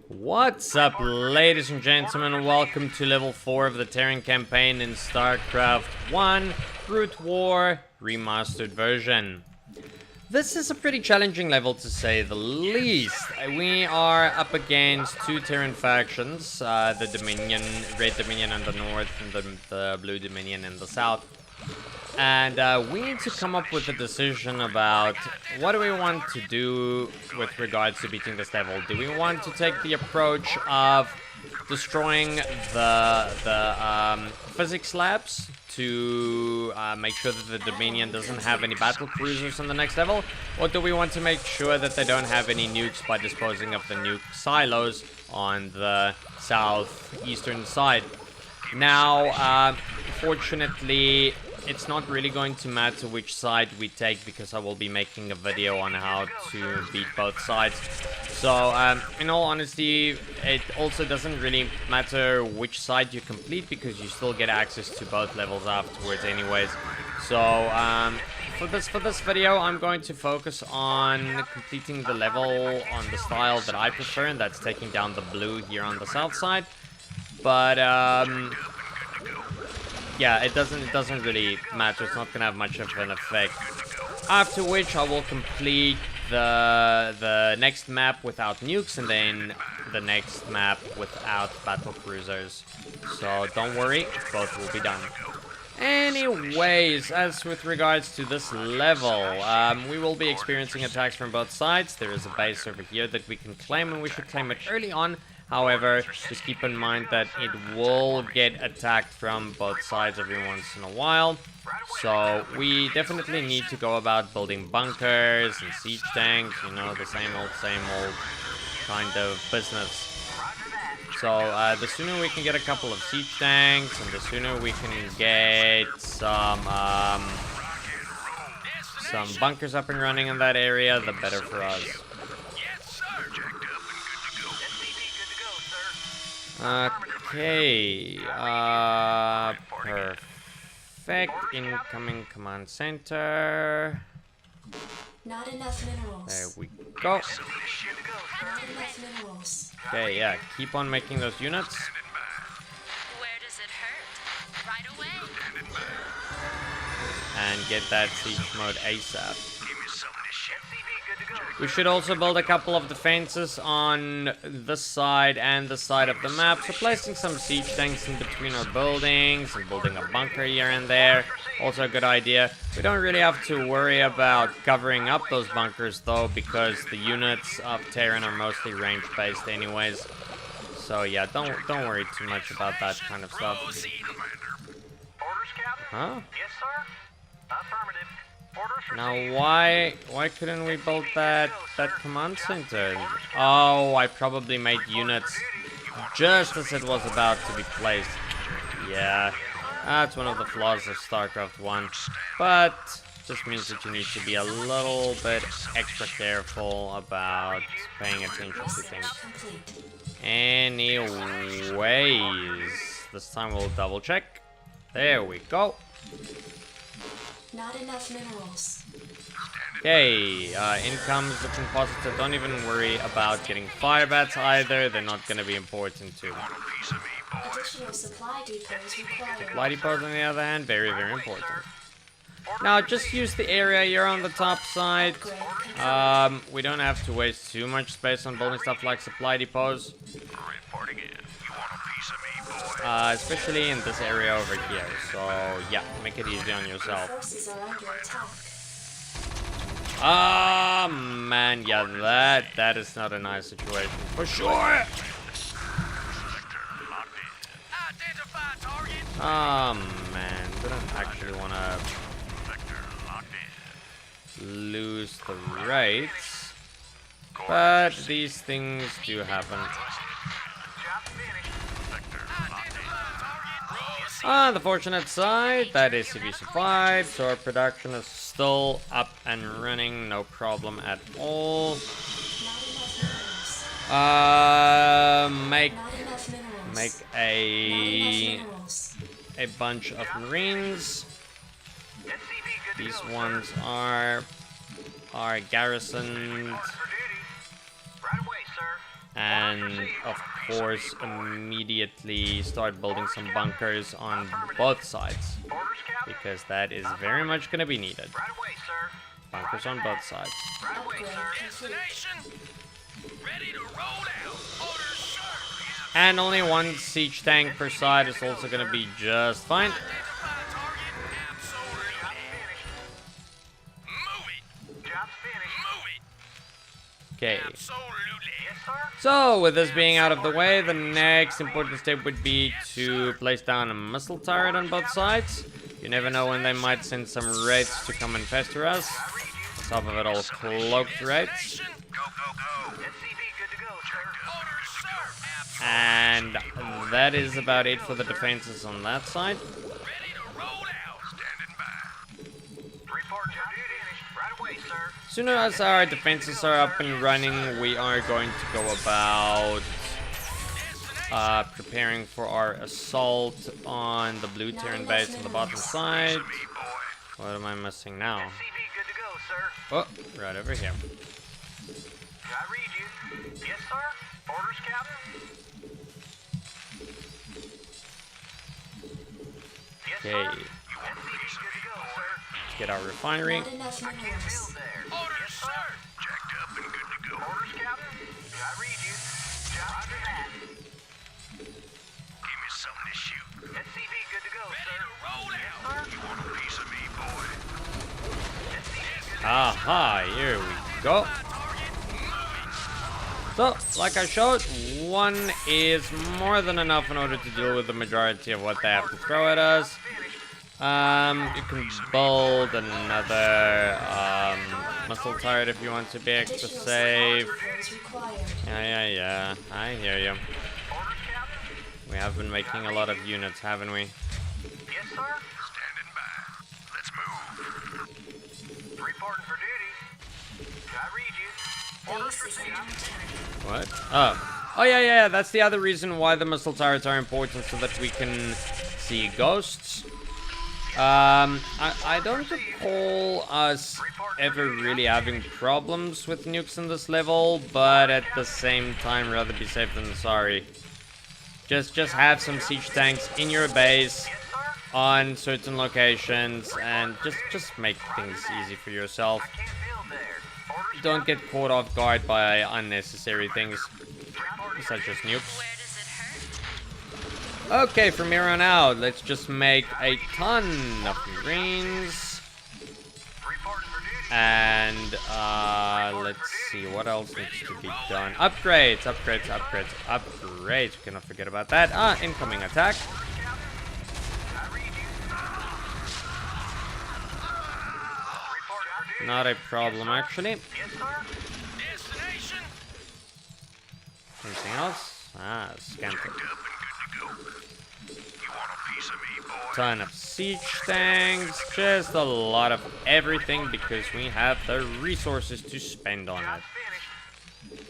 What's up, ladies and gentlemen? Welcome to level 4 of the Terran campaign in Starcraft 1 Brute War Remastered version. This is a pretty challenging level to say the least. We are up against two Terran factions, the Dominion, Red Dominion in the north and the Blue Dominion in the south. And we need to come up with a decision about what do we want to do with regards to beating this level. Do we want to take the approach of destroying the physics labs to make sure that the Dominion doesn't have any battlecruisers on the next level? Or do we want to make sure that they don't have any nukes by disposing of the nuke silos on the southeastern side? Now, fortunately, it's not really going to matter which side we take because I will be making a video on how to beat both sides. So, in all honesty, it also doesn't really matter which side you complete because you still get access to both levels afterwards anyways. So, for this video, I'm going to focus on completing the level on the style that I prefer, and that's taking down the blue here on the south side. But, yeah, it doesn't really matter. It's not gonna have much of an effect. After which I will complete the next map without nukes and then the next map without battlecruisers. So don't worry, both will be done. Anyways, as with regards to this level, we will be experiencing attacks from both sides. There is a base over here that we can claim, and we should claim it early on. However, just keep in mind that it will get attacked from both sides every once in a while. So we definitely need to go about building bunkers and siege tanks, you know, the same old kind of business. So the sooner we can get a couple of siege tanks and the sooner we can get some bunkers up and running in that area, the better for us. Okay, perfect. Incoming command center. Not enough minerals. There we go. Not enough minerals. Okay, yeah, keep on making those units. Where does it hurt? Right away. And get that siege mode ASAP. We should also build a couple of defenses on this side and the side of the map. So placing some siege tanks in between our buildings and building a bunker here and there. Also a good idea. We don't really have to worry about covering up those bunkers though, because the units of Terran are mostly range based anyways. So yeah, don't worry too much about that kind of stuff. Huh? Yes, sir. Affirmative. Now why couldn't we build that command center? Oh, I probably made units just as it was about to be placed. Yeah, that's one of the flaws of Starcraft 1. But just means that you need to be a little bit extra careful about paying attention to things. Anyways, this time we'll double check. There we go. Not enough minerals. Okay, in comes looking positive. Don't even worry about getting fire bats either. They're not going to be important too. Additional supply depots required. Supply depots on the other hand, very, very important. Now, just use the area here on the top side. We don't have to waste too much space on building stuff like supply depots. Especially in this area over here. So, yeah, make it easy on yourself. Forces are under attack. Ah, man, yeah, that is not a nice situation for sure. Man, didn't actually want to lose the rates, but these things do happen. On the fortunate side, that is if you survive, so our production is still up and running, no problem at all. Make a bunch of marines. These ones are garrisoned And of course, immediately start building some bunkers on both sides, Orders, Captain. because that is very much going to be needed. Right away, sir. Bunkers on both sides. Right away, Upgrade sir. complete. Ready to roll out. Orders, sir. And only one siege tank per side is also going to be just fine. Identify target. Absolutely. Job's finished. Move it. Job's finished. Move it. Okay. Absolutely. Yes, sir. So, with this being out of the way, the next important step would be to place down a missile turret on both sides. You never know when they might send some raids to come and pester us. On top of it all, cloaked raids. Go, go, go. SCV good to go, sir. Orders, sir. Absolutely. And that is about it for the defenses on that side. Ready to roll out. Standing by. Report job finished. Right away, sir. As soon as our defenses are up and running, we are going to go about preparing for our assault on the blue Terran base on the bottom side. What am I missing now? SCV good to go, sir. Oh, right over here. I read you. Yes, sir. Orders, Captain. Yes, Okay, sir. SCV good to go, sir. let's get our refinery. Not enough Build minerals. there. Orders, Yes, sir. sir. Jacked up and good to go. Orders, Captain. I read you. Roger that. Give me something to shoot. SCV good to go, Ready sir. to roll Yes, out. sir. You want a piece of me, boy? SCV good to go. Aha, here we go. Target. Move it. So, like I showed, one is more than enough in order to deal with the majority of what they have to throw at us. You can build another missile turret if you want to be extra Additional safe. supply depots required. Yeah, I hear you. Orders, Captain. We have been making a lot of units, haven't we? Yes, sir. Standing by. Let's move. Reporting for duty. I read you. Orders Base is received. under attack. What? Oh yeah, that's the other reason why the missile turrets are important, so that we can see ghosts. I don't recall us ever really having problems with nukes in this level, but at the same time, rather be safe than sorry. Just have some siege tanks in your base Yes, sir. on certain locations, and just make things easy for yourself. Can't build there. Orders, Don't get caught off guard by unnecessary things, Captain. such as nukes. Where does it hurt? Okay, from here on out, let's just make a ton of greens. Reporting for duty. And, let's see, what else needs to be done? Upgrades. We cannot forget about that. Incoming attack. I read you. Reporting for duty. Not a problem, actually. Yes, sir. Destination. Anything else? Scanted. Up and good to go. You want a piece of me, boy? Ton of siege tanks. Just a lot of everything, because we have the resources to spend on Job's it. finished.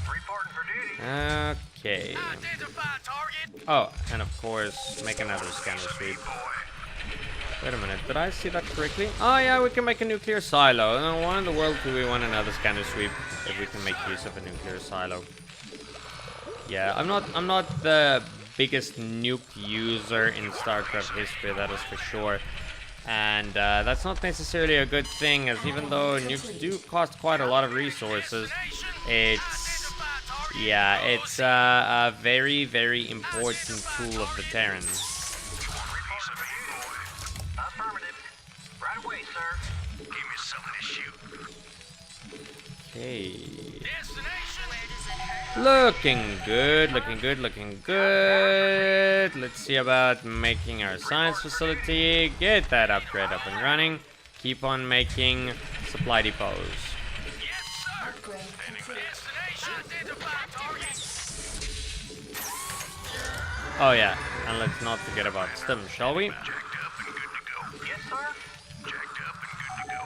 Reporting for duty. Okay. Identify target. Oh, and of course, make another scanner sweep. Wait a minute, did I see that correctly? Oh yeah, we can make a nuclear silo. And why in the world do we want another scanner sweep if we can make use of a nuclear silo? Yeah, I'm not the biggest nuke user in Starcraft history, that is for sure. And that's not necessarily a good thing, as even though nukes do cost quite a lot of resources, it's a very, very important tool of the Terrans. Affirmative. Right away, sir. Give me something to shoot. Okay. Destination. Where does it hurt? Looking good. Let's see about making our science facility. Get that upgrade up and running. Keep on making supply depots. Yes, sir. Upgrade complete. Destination. Identify target. Oh yeah, and let's not forget about STEM, shall we? Jacked up and good to go. Yes, sir. Jacked up and good to go.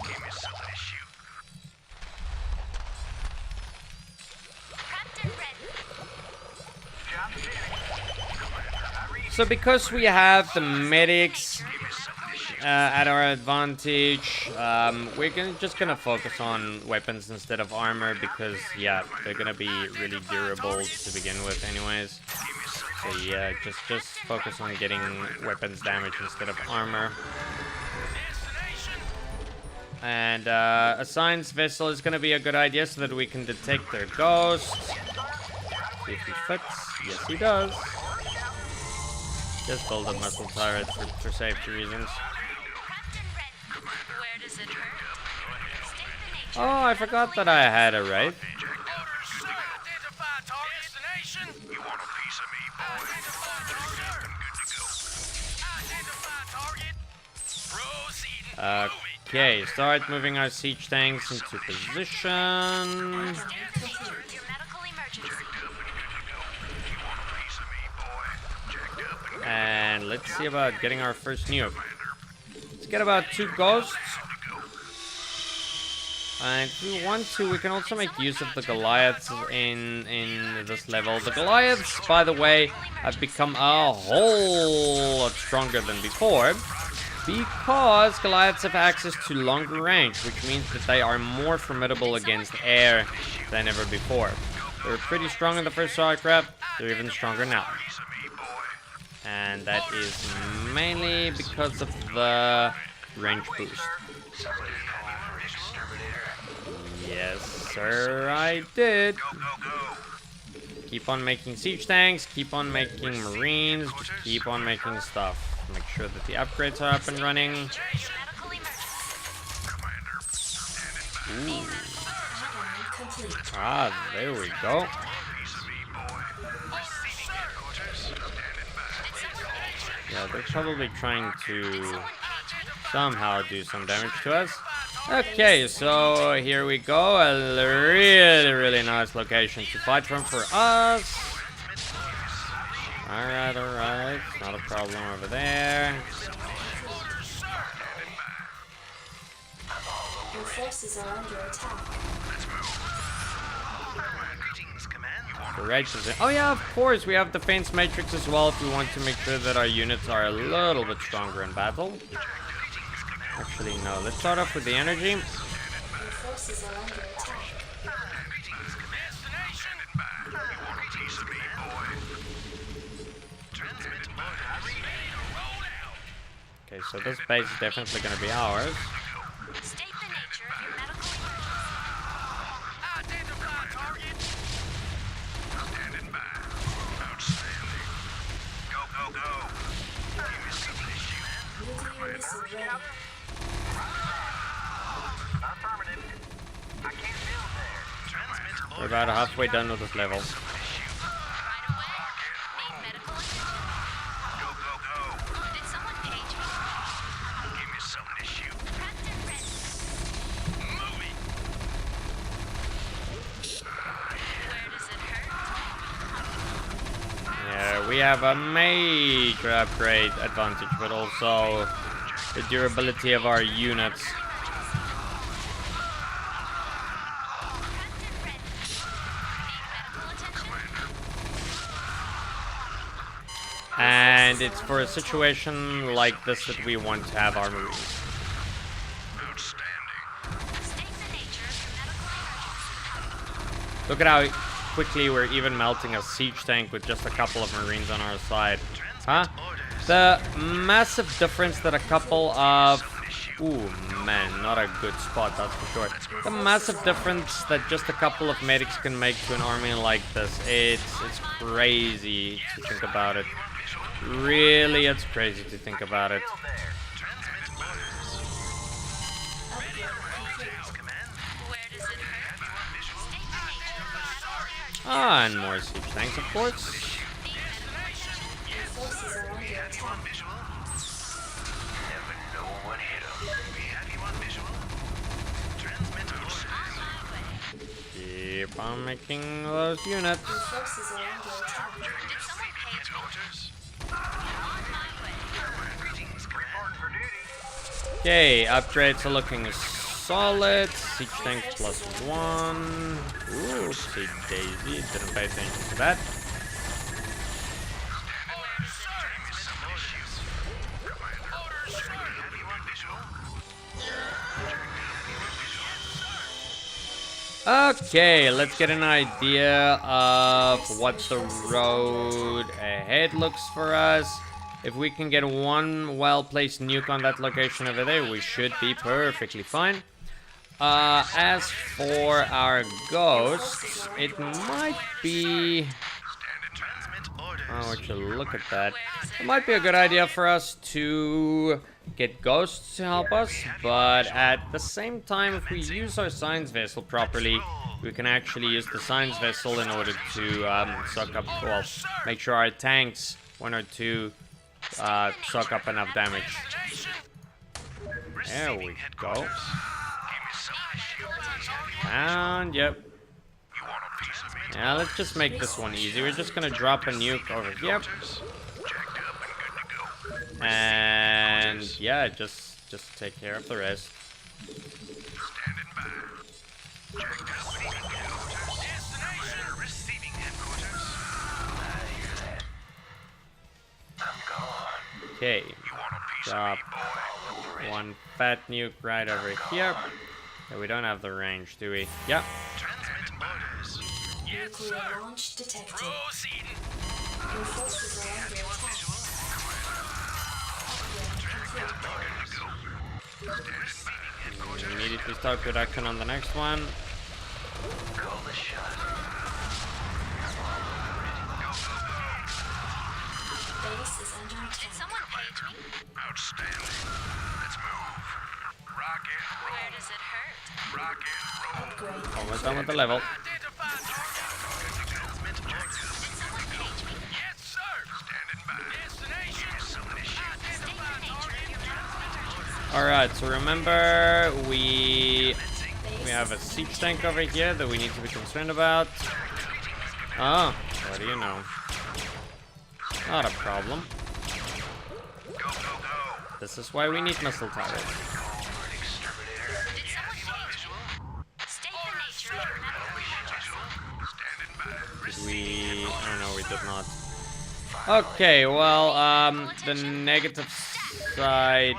Give me something to shoot. Prepped and ready. Job's finished. I read So because we have the medics at our advantage. We're just gonna focus on weapons instead of armor because, yeah, they're gonna be really durable to begin with anyways. So yeah, just focus on getting weapons damage instead of armor. And a science vessel is gonna be a good idea so that we can detect their ghosts. See if he fits. Yes, he does. Just build up missile turrets for safety reasons. Where does it hurt? State the nature. Oh, I forgot that I had a wraith. Identify target destination. You want a piece of me, boy? Identify target. Good to go. Identify target. Proceeding. Okay, start moving our siege tanks into position. State the nature of your medical emergency. And let's see about getting our first nuke. Let's get about 2 ghosts. And if we want to, we can also make use of the Goliaths in this level. The Goliaths, by the way, have become a whole lot stronger than before, because Goliaths have access to longer range, which means that they are more formidable against air than ever before. They were pretty strong in the first Starcraft, they're even stronger now. And that is mainly because of the range boost. Yes, sir, I did. Keep on making siege tanks, keep on making marines, just keep on making stuff. Make sure that the upgrades are up and running. Medical emergency. Ooh. Complete. Ah, there we go. Yeah, they're probably trying to somehow do some damage to us. Okay, so here we go. A really nice location to fight from for us. Alright, not a problem over there. Your forces are under attack. Great position. Oh yeah, of course, we have defense matrix as well if we want to make sure that our units are a little bit stronger in battle. Actually, no. Let's start off with the energy. Your forces are under attack. Okay, so this base is definitely going to be ours. State the nature of your medical emergency. Identify target. Standing by. Outstanding. Go. Nuclear missile ready. Affirmative. I can't build there. We're about halfway done with this level. Right away. Need medical attention. Go. Did someone page me? Give me something to shoot. Prepped and ready. Moving. Where does it hurt? Yeah, we have a major upgrade advantage, but also the durability of our units. And it's for a situation like this that we want to have our marines. State the nature of your medical emergency. Look at how quickly we're even melting a siege tank with just a couple of marines on our side. Huh? The massive difference that a couple of... Ooh, man, not a good spot, that's for sure. The massive difference that just a couple of medics can make to an army like this. It's crazy to think about it. Really, it's crazy to think about it. Where does it hurt? State the nature of your medical emergency. Ah, and more siege tanks, of course. Your forces are under attack. Never know what hit 'em. We have you on visual. Transmitter loaded. Keep on making those units. Your forces are under attack. Did someone page me? Orders. On my way. Greetings, command. For duty. Okay, upgrades are looking solid. Siege tank +1. Ooh, oopsie daisy. Didn't pay attention to that. Okay, let's get an idea of what the road ahead looks for us. If we can get one well-placed nuke on that location over there, we should be perfectly fine. As for our ghosts, it might be... Oh, would you look at that? It might be a good idea for us to get ghosts to help us, but at the same time, if we use our science vessel properly, we can actually use the science vessel in order to suck up, well, make sure our tanks, 1 or 2, suck up enough damage. There we go. And, yep. Yeah, let's just make this one easy. We're just gonna drop a nuke over here. And, yeah, just take care of the rest. Okay. Drop one fat nuke right over here. Yeah, we don't have the range, do we? Yep. Nuclear launch detected. Your forces are under attack. Immediately start production on the next one. Base is under attack. Did someone page me? Outstanding. Let's move. Rocket roll. Where does it hurt? Rocket roll. Upgrade. Almost done with the level. Identify target. Did someone page me? Yes, sir. Standing by. Destination. State the nature of your emergency. Alright, so remember we have a siege tank over here that we need to be concerned about. Oh, what do you know? Not a problem. This is why we need missile towers. Did someone page me? State the nature of your emergency. Did we... Oh no, we did not. Okay, well, the negative side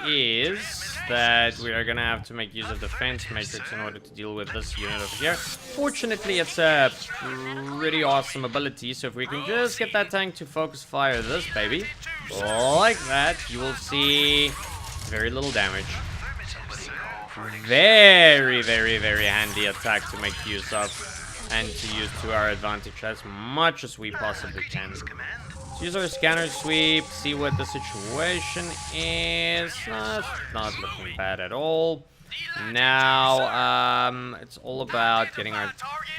is that we are gonna have to make use of the defense matrix in order to deal with this unit over here. Fortunately, it's a pretty awesome ability, so if we can just get that tank to focus fire this baby, like that, you will see very little damage. Very, very, very handy attack to make use of and to use to our advantage as much as we possibly can. Let's use our scanner sweep, see what the situation is. Not looking bad at all. Now, it's all about getting our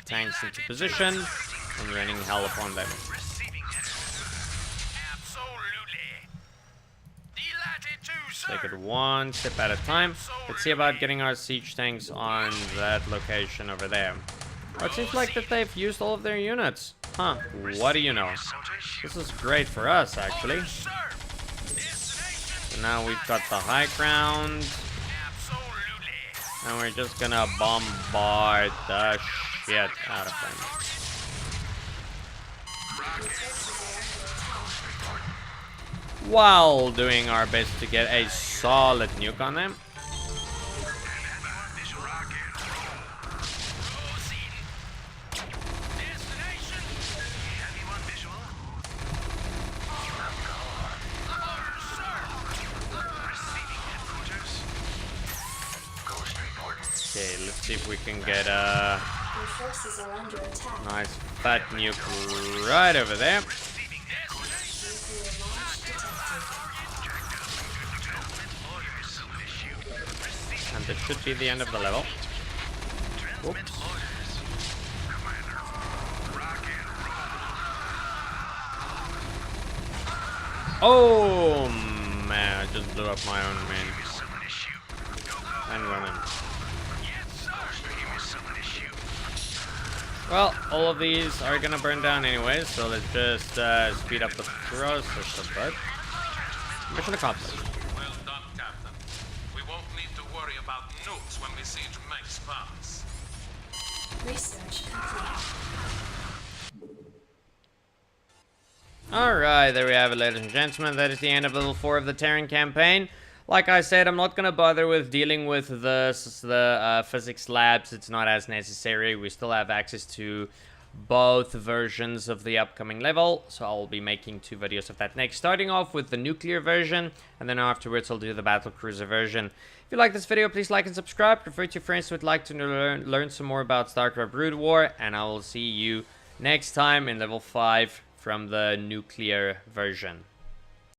tanks into position and raining hell upon them. Take it one step at a time. Let's see about getting our siege tanks on that location over there. Oh, it seems like that they've used all of their units. Huh, what do you know? This is great for us, actually. So now we've got the high ground. And we're just gonna bombard the shit out of them. While doing our best to get a solid nuke on them. Okay, let's see if we can get a Your forces are under attack. nice fat nuke right over there. Nuclear launch detected. And this should be the end of the level. Whoops. Oh man, I just blew up my own man. And women. Well, all of these are gonna burn down anyway, so let's just speed up the process a bit. Mission accomplished. Well done, Captain. We won't need to worry about nukes when we siege Mengsk farms. Research complete. Alright, there we have it, ladies and gentlemen. That is the end of level 4 of the Terran campaign. Like I said, I'm not gonna bother with dealing with the physics labs. It's not as necessary. We still have access to both versions of the upcoming level, so I'll be making 2 videos of that next, starting off with the nuclear version, and then afterwards I'll do the battlecruiser version. If you like this video, please like and subscribe, refer to your friends who would like to learn some more about Starcraft Brood War, and I will see you next time in level 5 from the nuclear version.